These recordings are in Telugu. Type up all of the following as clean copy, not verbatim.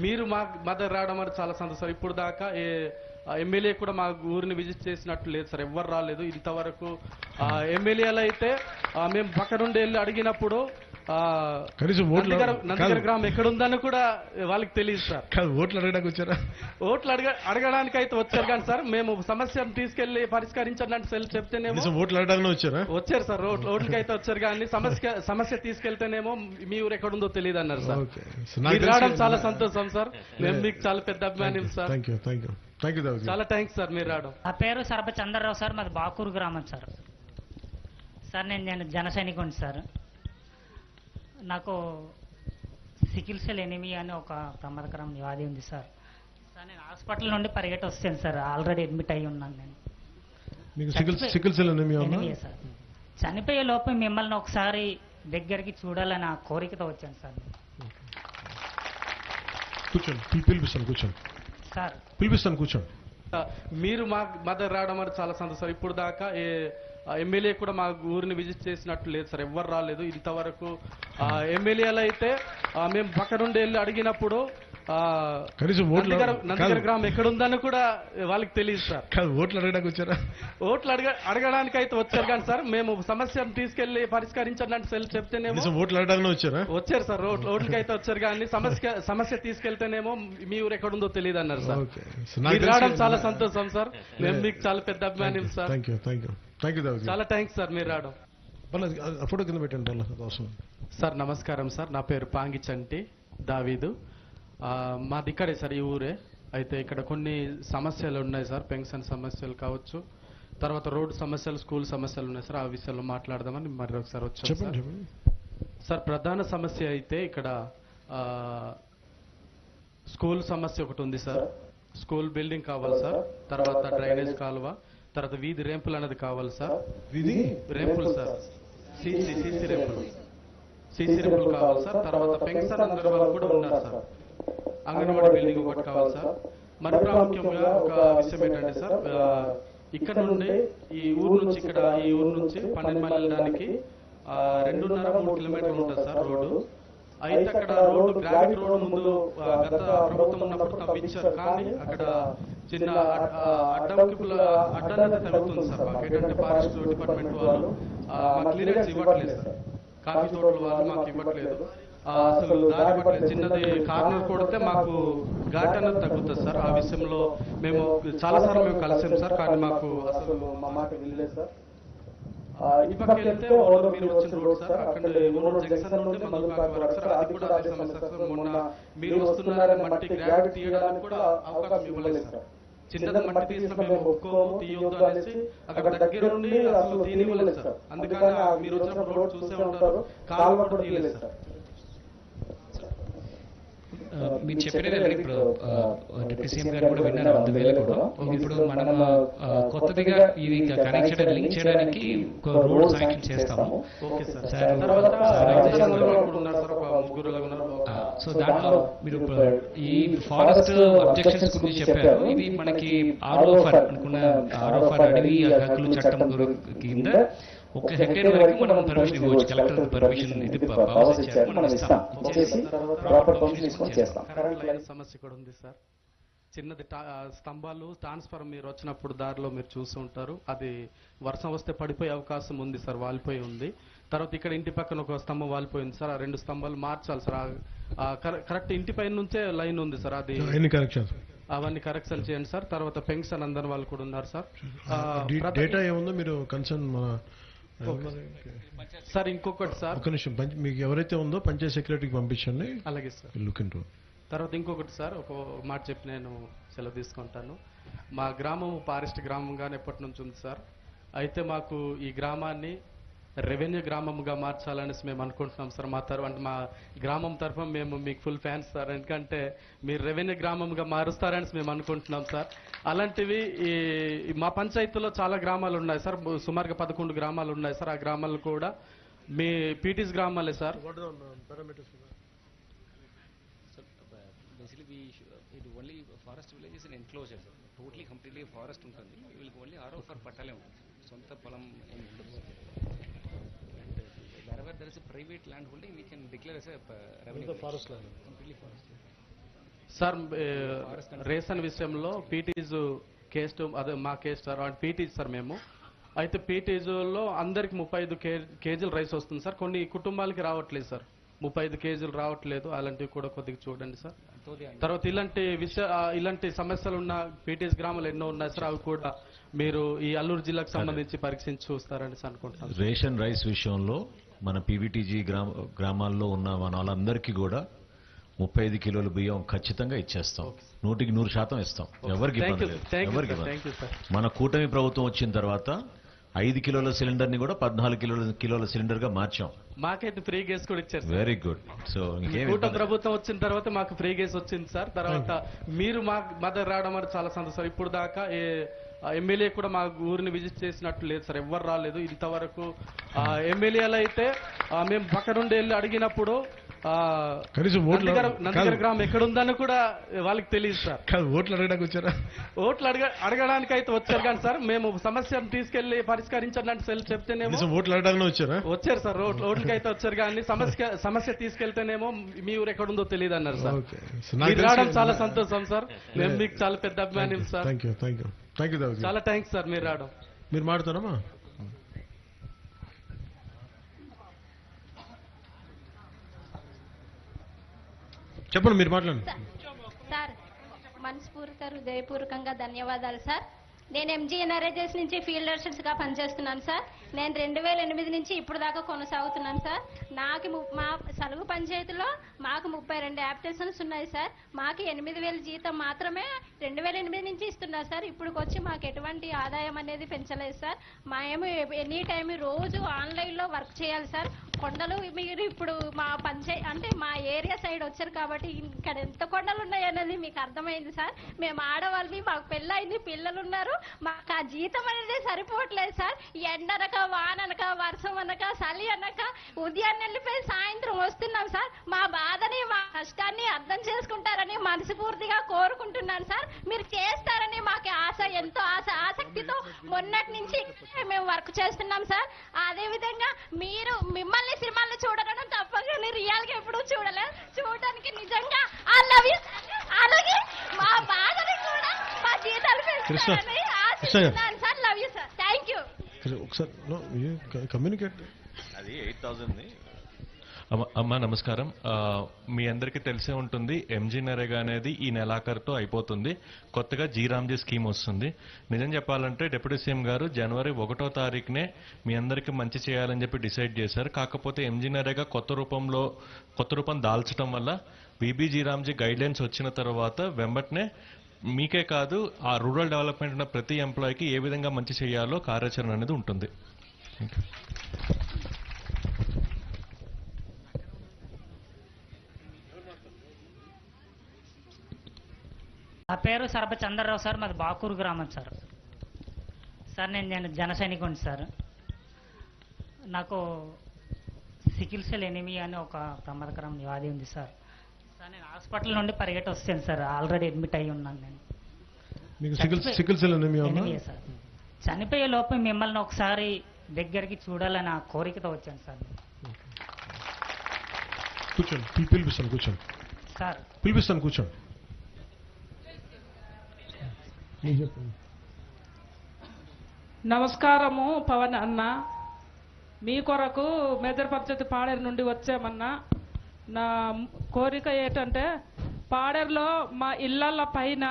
మీరు మా దగ్గర రావడం అనేది చాలా సంతోషం సార్. ఇప్పుడు దాకా ఎమ్మెల్యే కూడా మా ఊరిని విజిట్ చేసినట్టు లేదు సార్, ఎవ్వరు రాలేదు ఇంతవరకు. ఎమ్మెల్యేలు అయితే మేము పక్క నుండి వెళ్ళి అడిగినప్పుడు నందిగర గ్రామం ఎక్కడుందని కూడా వాళ్ళకి తెలియదు సార్. ఓట్లు అడగడానికి వచ్చారా? ఓట్లు అడగడానికి అయితే వచ్చారు కానీ సార్, మేము సమస్యను తీసుకెళ్లి పరిష్కరించండి అంటే చెప్తేనేమో ఓట్లు అడగడానికి వచ్చారా? వచ్చారు సార్, ఓట్లకి అయితే వచ్చారు కానీ సమస్య తీసుకెళ్తేనేమో మీ ఊరు ఎక్కడుందో తెలియదు అన్నారు సార్. మీరు రావడం చాలా సంతోషం సార్, మేము మీకు చాలా పెద్ద అభిమానం సార్. చాలా థ్యాంక్స్ సార్ మీరు రావడం. నా పేరు సరబ చంద్రరావు సార్, మాది బాకూరు గ్రామం సార్. సార్ నేను జన సైనికుని సార్. నాకు సికిల్ సెల్ ఎనిమియా అని ఒక ప్రమాదకరం వ్యాధి ఉంది సార్. సార్ నేను హాస్పిటల్ నుండి పరిగెట్టి వస్తాను సార్, ఆల్రెడీ అడ్మిట్ అయ్యి ఉన్నాను నేను. Sickle cell anaemia sir. చనిపోయే లోపు మిమ్మల్ని ఒకసారి దగ్గరికి చూడాలని ఆ కోరికతో వచ్చాను సార్. కూర్చోండి, పిలిపిస్తాను కూర్చోండి సార్, పిలిపిస్తాను కూర్చోండి. మీరు మా దగ్గర రావడం అనేది చాలా సంతోషం సార్. ఇప్పుడు దాకా ఎమ్మెల్యే కూడా మా ఊరిని విజిట్ చేసినట్టు లేదు సార్, ఎవ్వరు రాలేదు ఇంతవరకు. ఎమ్మెల్యేలు అయితే మేము పక్క నుండి వెళ్ళి అడిగినప్పుడు నందిగర గ్రామం ఎక్కడుందని కూడా వాళ్ళకి తెలియదు సార్. ఓట్లు అడగడానికి వచ్చారా? ఓట్లు అడగడానికి అయితే వచ్చారు కానీ సార్, మేము సమస్యను తీసుకెళ్లి పరిష్కరించండి అంటే చెప్తేనేమో ఓట్లు అడగడానికి వచ్చారా? వచ్చారు సార్, ఓట్లకి అయితే వచ్చారు కానీ సమస్య తీసుకెళ్తేనేమో మీ ఊరు ఎక్కడుందో తెలియదు అన్నారు సార్. మీరు రావడం చాలా సంతోషం సార్, మేము మీకు చాలా పెద్ద అభిమానం సార్. చాలా థ్యాంక్స్ సార్ మీరు రావడం. ఫోటో కింద పెట్టండి సార్. నమస్కారం సార్, నా పేరు పాంగిచంటి దావీదు. మాది ఇక్కడే సార్, ఈ ఊరే. అయితే ఇక్కడ కొన్ని సమస్యలు ఉన్నాయి సార్, పెన్షన్ సమస్యలు కావచ్చు, తర్వాత రోడ్డు సమస్యలు, స్కూల్ సమస్యలు ఉన్నాయి సార్. ఆ విషయాల్లో మాట్లాడదామని మరి ఒకసారి వచ్చాం సార్. ప్రధాన సమస్య అయితే ఇక్కడ స్కూల్ సమస్య ఒకటి ఉంది సార్. స్కూల్ బిల్డింగ్ కావాలి సార్, తర్వాత డ్రైనేజ్ కాలువ, తర్వాత వీధి రేంపులు అనేది కావాలి సార్. వీధి రేంపులు సార్, సీసీ రేంపులు కావాలి సార్. తర్వాత పెన్షన్ అందరి వాళ్ళు కూడా ఉన్నారు సార్. అంగన్వాడీ బిల్డింగ్ ఒకటి కావాలి సార్. మరి ప్రాముఖ్యంగా ఒక విషయం ఏంటంటే సార్, ఇక్కడ నుండి ఈ ఊరు నుంచి 12 మైళ్ళు వెళ్ళడానికి 2.5-3 కిలోమీటర్లు ఉంటుంది సార్ రోడ్డు. అయితే అక్కడ రోడ్డు గ్రావిటీ రోడ్డు ముందు గత ప్రభుత్వం ఉన్నప్పుడు తవ్వించారు, కానీ అక్కడ చిన్న అడ్డాన్ని తగ్గుతుంది సార్. మాకు ఏంటంటే ఫారెస్ట్ డిపార్ట్మెంట్ వాళ్ళు మాకు క్లియరెన్స్ ఇవ్వట్లేదు సార్, కాఫీ తోటల వాళ్ళు మాకు ఇవ్వట్లేదు, అసలు దారి పట్టలేదు. చిన్నది కార్నర్ కొడితే మాకు ఘాట్ అనేది తగ్గుతుంది సార్. ఆ విషయంలో మేము చాలాసార్లు మేము కలిసాం సార్, కానీ మాకు అసలు మా మాట వినలేదు సార్. ఈ పక్క వెళ్తే మీరు వచ్చిన రోడ్ సార్, అక్కడ జంక్షన్ నుండి మధుకాకి వరకు సార్, అది కూడా అదే సమస్య సార్. మొన్న మీరు వస్తున్నారని మట్టి గ్రావిటీ తీయడానికి కూడా అవకాశం ఇవ్వలేదు సార్. చిన్నది మట్టి తీసిన మేము ఒప్పుకోము, తీయొద్దు అనేసి అక్కడ దగ్గర నుండి అసలు తీయనివ్వలేదు సార్. అందుకని మీరు వచ్చినప్పుడు రోడ్ చూసే ఉంటారు, కాలువ కూడా తీయలేదు సార్. మీరు చెప్పినది ఇప్పుడు డిప్యూటీ సీఎం గారు కూడా విన్నారు, అందువేళ కూడా ఇప్పుడు మనం కొత్తదిగా ఇది కనెక్షన్ లింక్ చేయడానికి రోడ్ శాంక్షన్ చేస్తాము. సో దాంట్లో మీరు ఈ ఫారెస్ట్ అబ్జెక్షన్స్ గురించి చెప్పారు. ఇది మనకి ఆర్ఓఫర్ అనుకున్న ఆర్ఓఫర్ అడవి హక్కులు చట్టం కింద 1 హెక్టేర్ వరకు మనం పర్మిషన్ ఇవ్వచ్చు. కలెక్టర్ పర్మిషన్ ఇది పాస్ ఇచ్చారు, మనం ఇస్తాం. సమస్య కూడా ఉంది సార్. చిన్నది స్తంభాలు ట్రాన్స్ఫార్మర్ మీరు వచ్చినప్పుడు దారిలో మీరు చూస్తూ ఉంటారు, అది వర్షం వస్తే పడిపోయే అవకాశం ఉంది సార్, వాలిపోయి ఉంది. తర్వాత ఇక్కడ ఇంటి పక్కన ఒక స్తంభం వాలిపోయింది సార్, ఆ 2 స్తంభాలు మార్చాలి సార్. కరెక్ట్ ఇంటి పైన నుంచే లైన్ ఉంది సార్, అది అవన్నీ కరెక్షన్ చేయండి సార్. తర్వాత పెన్షన్ అందరి వాళ్ళు కూడా ఉన్నారు సార్. డేటా ఏముందో మీరు కన్సర్న్ సార్. ఇంకొకటి సార్, ఒక నిమిషం, మీకు ఎవరైతే ఉందో పంచాయత్ సెక్రటరీకి పంపించండి. అలాగే సార్. తర్వాత ఇంకొకటి సార్, ఒక మాట చెప్పి నేను సెలవు తీసుకుంటాను. మా గ్రామం ఫారెస్ట్ గ్రామంగానే ఎప్పటి నుంచి ఉంది సార్. అయితే మాకు ఈ గ్రామాన్ని రెవెన్యూ గ్రామంగా మార్చాలనేసి మేము అనుకుంటున్నాం సార్. మా గ్రామం తరఫున మేము మీకు ఫుల్ ఫ్యాన్స్ సార్, ఎందుకంటే మీరు రెవెన్యూ గ్రామంగా మారుస్తారనేసి మేము అనుకుంటున్నాం సార్. అలాంటివి మా పంచాయతీలో చాలా గ్రామాలు ఉన్నాయి సార్, సుమారుగా 11 గ్రామాలు ఉన్నాయి సార్. ఆ గ్రామాలు కూడా మీ పీటీస్ గ్రామాలే sir. Only forest villages in enclosure, totally completely forest ఉంటుంది. వీళ్ళకి ఓన్లీ ఆర్ఓఫర్ పట్టాలే ఉంటుంది, సొంత పొలం ఏమి ఉండదు. wherever there is a private land holding, we can declare as a revenue forest land, completely forest. Sir ration విషయంలో పీటీజ్ కేస్ అదే మా కేసు సార్ పీటీజ్ సార్ మేము అయితే పీటీజీలో అందరికి 35 కేజీలు రైస్ వస్తుంది సార్. కొన్ని కుటుంబాలకి రావట్లేదు సార్, 35 కేజీలు రావట్లేదు. అలాంటివి కూడా కొద్దిగా చూడండి సార్. తర్వాత ఇలాంటి సమస్యలు ఉన్న పీటీఎస్ గ్రామాలు ఎన్నో ఉన్నాయి సార్, అవి కూడా మీరు ఈ అల్లూరు జిల్లాకు సంబంధించి పరీక్షించి చూస్తారని అనుకుంటున్నాను. రేషన్ రైస్ విషయంలో మన పీవీటీజీ గ్రామాల్లో ఉన్న మన వాళ్ళందరికీ కూడా 35 కిలోల బియ్యం ఖచ్చితంగా ఇచ్చేస్తాం. 100% ఇస్తాం. ఎవరికి ఇబ్బంది లేదు, ఎవరికి ఇబ్బంది. మన కూటమి ప్రభుత్వం వచ్చిన తర్వాత 5 కిలోల సిలిండర్ ని కూడా 14 కిలోల సిలిండర్ గా మార్చాం. మాకైతే ఫ్రీ గ్యాస్ కూడా ఇచ్చారు. Very good. సో కూటమి ప్రభుత్వం వచ్చిన తర్వాత మాకు ఫ్రీ గ్యాస్ వచ్చింది సార్. తర్వాత మీరు మా దగ్గర రావడం అంటే చాలా సంతోషం. ఇప్పుడు దాకా ఎమ్మెల్యే కూడా మా ఊరిని విజిట్ చేసినట్టు లేదు సార్, ఎవ్వరు రాలేదు ఇంతవరకు. ఎమ్మెల్యేలు అయితే మేము పక్క నుండి వెళ్ళి అడిగినప్పుడు నందిగర గ్రామం ఎక్కడుందని కూడా వాళ్ళకి తెలియదు సార్. ఓట్లు అడగడానికి వచ్చారా? ఓట్లు అడగడానికి అయితే వచ్చారు కానీ సార్ మేము సమస్యను తీసుకెళ్లి పరిష్కరించడానికి చెప్తేనేమో ఓట్లు అడగడానికి వచ్చారా? వచ్చారు సార్, ఓట్లకి అయితే వచ్చారు కానీ సమస్య తీసుకెళ్తేనేమో మీ ఊరు ఎక్కడుందో తెలియదు అన్నారు సార్. మీరు రావడం చాలా సంతోషం సార్, మేము మీకు చాలా పెద్ద అభిమానం సార్. చాలా థ్యాంక్స్ సార్ మీరు రావడం. మీరు మాట్లాడతారమ్మా? చెప్పండి, మీరు మాట్లాడండి సార్. మనస్ఫూర్తిగా హృదయపూర్వకంగా ధన్యవాదాలు సార్. నేను ఎంజీఎన్ఆర్ఐజెస్ నుంచి ఫీల్డ్ అసిస్టెంట్స్ గా పనిచేస్తున్నాను సార్. నేను 2008 నుంచి ఇప్పుడు దాకా కొనసాగుతున్నాను సార్. మా సలుగు పంచాయతీలో మాకు 32 యాప్టేషన్స్ ఉన్నాయి సార్. మాకు 8,000 జీతం మాత్రమే 2008 నుంచి ఇస్తున్నారు సార్. ఇప్పుడుకి వచ్చి మాకు ఎటువంటి ఆదాయం అనేది పెంచలేదు సార్. మేము ఎనీ టైం రోజు ఆన్లైన్ లో వర్క్ చేయాలి సార్. కొండలు మీరు ఇప్పుడు మా అంటే మా ఏరియా సైడ్ వచ్చారు కాబట్టి ఇక్కడ ఎంత కొండలు ఉన్నాయి అనేది మీకు అర్థమైంది సార్. మేము ఆడవాళ్ళని, మాకు పెళ్ళయింది, పిల్లలు ఉన్నారు, మాకు ఆ జీతం అనేది సరిపోవట్లేదు సార్. ఎండనక వాననక వర్షం అనక చలి అనక ఉదయాన్నే వెళ్ళిపోయి సాయంత్రం వస్తున్నాం సార్. మా బాధని మా కష్టాన్ని అర్థం చేసుకుంటారని మనస్ఫూర్తిగా కోరుకుంటున్నాను సార్. మీరు చేస్తారని మాకు ఆశ, ఎంతో ఆసక్తితో మొన్నటి నుంచి మేము వర్క్ చేస్తున్నాం సార్. అదే విధంగా మీరు మిమ్మల్ని సినిమాల్లో చూడడం తప్ప కానీ రియల్ గా ఎప్పుడు చూడడానికి నిజంగా అలాగే మా బాధని కూడా మా జీతాలు పెంచుతారని ఆశిస్తున్నాను sir. Love you sir. Thank you. ఒకసారి కమ్యూనికేట్. అది 8,000 అమ్మా నమస్కారం. మీ అందరికీ తెలిసే ఉంటుంది, ఎంజీ నరేగా అనేది ఈ నెలాఖరుతో అయిపోతుంది. కొత్తగా జీరామ్జీ స్కీమ్ వస్తుంది. నిజం చెప్పాలంటే డిప్యూటీ సీఎం గారు జనవరి 1వ తారీఖునే మీ అందరికీ మంచి చేయాలని చెప్పి డిసైడ్ చేశారు. కాకపోతే ఎంజీ నరేగా కొత్త రూపం దాల్చడం వల్ల బీబీ జీరామ్జీ గైడ్ లైన్స్ వచ్చిన తర్వాత వెంబటనే మీకే కాదు ఆ రూరల్ డెవలప్మెంట్ ఉన్న ప్రతి ఎంప్లాయీకి ఏ విధంగా మంచి చేయాలో కార్యాచరణ అనేది ఉంటుంది. నా పేరు సరబ చంద్రరావు సార్. మాది బాకూరు గ్రామం సార్. సార్ నేను జన సైనికుడిని సార్. నాకు సికిల్ సెల్ ఎనిమియా అని ఒక ప్రమాదకరం వ్యాధి ఉంది సార్. సార్ నేను హాస్పిటల్ నుండి పరిగెట్టి వస్తాను సార్. ఆల్రెడీ అడ్మిట్ అయ్యి ఉన్నాను నేను. సార్ చనిపోయే లోపల మిమ్మల్ని ఒకసారి దగ్గరికి చూడాలని ఆ కోరికతో వచ్చాను సార్. కూర్చోండి, పిలిపిస్తాను. కూర్చోండి సార్, పిలిపిస్తాను. కూర్చోండి. నమస్కారము పవన్ అన్న. మీ కొరకు మేదర్ పరిషత్ పాడేరు నుండి వచ్చామన్నా. నా కోరిక ఏంటంటే పాడేరులో మా ఇళ్ళ పైన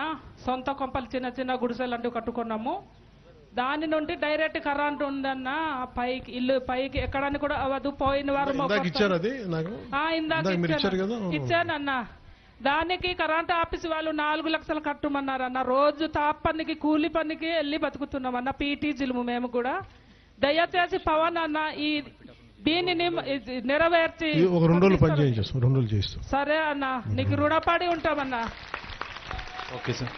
సొంత కొంపలు చిన్న చిన్న గుడిసెలు అంటూ కట్టుకున్నాము. దాని నుండి డైరెక్ట్ కరెంట్ ఉందన్న పైకి, ఇల్లు పైకి ఎక్కడానికి కూడా అవ్వదు. పోయిన వారం ఇచ్చానన్నా. దానికి కరెంట్ ఆఫీస్ వాళ్ళు 4 లక్షలు కట్టమన్నారన్న. రోజు తాప్ పనికి, కూలి పనికి వెళ్ళి బతుకుతున్నామన్న. పీటీజీలు మేము కూడా. దయచేసి పవన్ అన్న దీనిని నెరవేర్చి 2 రోజులు పని చేయిస్తాం. 2 రోజులు చేస్తాం. సరే అన్న, నీకు రుణపడి ఉంటామన్నా. Okay sir.